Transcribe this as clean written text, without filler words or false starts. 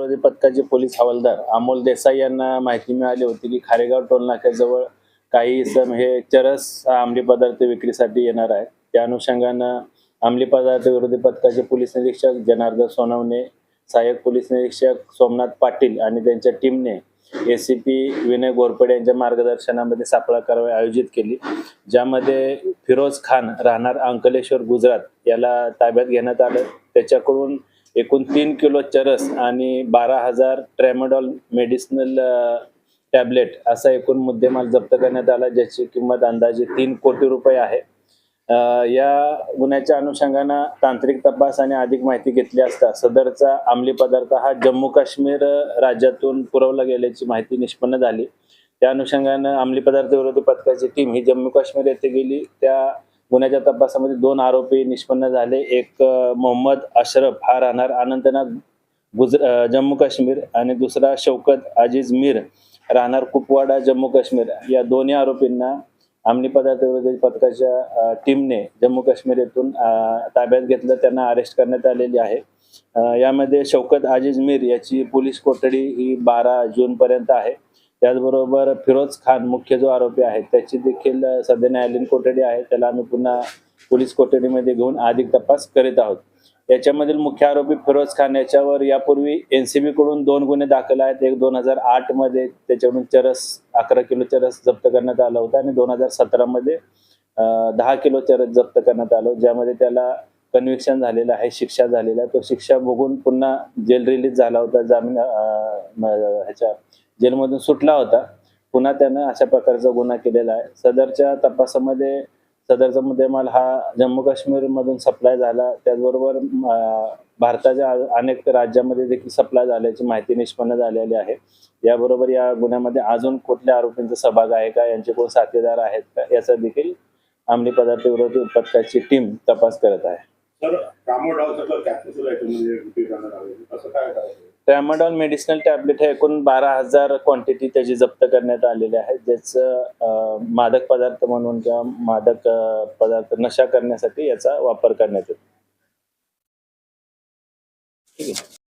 विरोधी पथकाचे पोलीस हवालदार अमोल देसाई यांना माहिती मिळाली होती की खारेगाव टोलनाक्याजवळ काही इसम हे चरस हा अंमली पदार्थ विक्रीसाठी येणार आहे। त्या अनुषंगानं अंमली पदार्थ विरोधी पथकाचे पोलीस निरीक्षक जनार्दन सोनवणे, सहाय्यक पोलीस निरीक्षक सोमनाथ पाटील आणि त्यांच्या टीमने एसीपी विनय घोरपडे यांच्या मार्गदर्शनामध्ये सापळा कारवाई आयोजित केली, ज्यामध्ये फिरोज खान राहणार अंकलेश्वर गुजरात याला ताब्यात घेण्यात आलं। त्याच्याकडून एकूण 3 किलो चरस आणि 12,000 ट्रॅमाडॉल मेडिसिनल टॅबलेट असा एकूण मुद्देमाल जप्त करण्यात आला, ज्याची किंमत अंदाजे 3 कोटी रुपये आहे। या गुन्ह्याच्या अनुषंगानं तांत्रिक तपास आणि अधिक माहिती घेतली असता सदरचा अंमली पदार्थ हा जम्मू काश्मीर राज्यातून पुरवला गेल्याची माहिती निष्पन्न झाली। त्या अनुषंगानं अंमली पदार्थ विरोधी पथकाची टीम ही जम्मू काश्मीर येथे गेली। त्या गुन्ह्याच्या तपासामध्ये 2 आरोपी निष्पन्न झाले। एक मोहम्मद अशरफ हा राहणार अनंतनाग जम्मू काश्मीर आणि दुसरा शौकत अजीज मीर राहणार कुपवाडा जम्मू काश्मीर या दोन्ही आरोपींना अंमली पदार्थ विरोधी पथकाच्या टीमने जम्मू काश्मीर येथून ताब्यात घेतलं, त्यांना अरेस्ट करण्यात आलेली आहे। यामध्ये शौकत अजीज मीर याची पोलीस कोठडी ही 12 जूनपर्यंत आहे। त्याचबरोबर फिरोज खान मुख्य जो आरोपी आहे त्याची देखील सध्या न्यायालयीन कोठडी आहे, त्याला आम्ही पुन्हा पोलीस कोठडीमध्ये घेऊन अधिक तपास करीत आहोत। याच्यामधील मुख्य आरोपी फिरोज खान याच्यावर यापूर्वी एनसीबी कडून 2 गुन्हे दाखल आहेत। एक 2008 मध्ये त्याच्याकडून चरस 11 किलो चरस जप्त करण्यात आला होता आणि 2017 मध्ये 10 किलो चरस जप्त करण्यात आलं, ज्यामध्ये त्याला कन्व्हिक्शन झालेलं आहे, शिक्षा झालेला आहे। तो शिक्षा भोगून पुन्हा जेल रिलीज झाला होता, जामीन ह्याच्या जेलमधून सुटला होता। पुन्हा त्यानं अशा प्रकारचा गुन्हा केलेला आहे। सदरच्या तपासामध्ये सदरचा मुद्देमाल हा जम्मू काश्मीरमधून सप्लाय झाला, त्याचबरोबर भारताच्या अनेक राज्यांमध्ये देखील सप्लाय झाल्याची माहिती निष्पन्न झालेली आहे। याबरोबर या गुन्ह्यामध्ये अजून कुठल्या आरोपींचा सहभाग आहे का, यांचे कोण साथीदार आहेत का, याचा देखील अंमली पदार्थ विरोधी पथकाची टीम तपास करत आहे। ट्रॅमाडॉल मेडिसिनल टॅबलेट हे एकूण 12,000 क्वांटिटी त्याची जप्त करण्यात आलेली आहे, ज्याचं मादक पदार्थ म्हणून किंवा मादक पदार्थ नशा करण्यासाठी याचा वापर करण्यात येतो।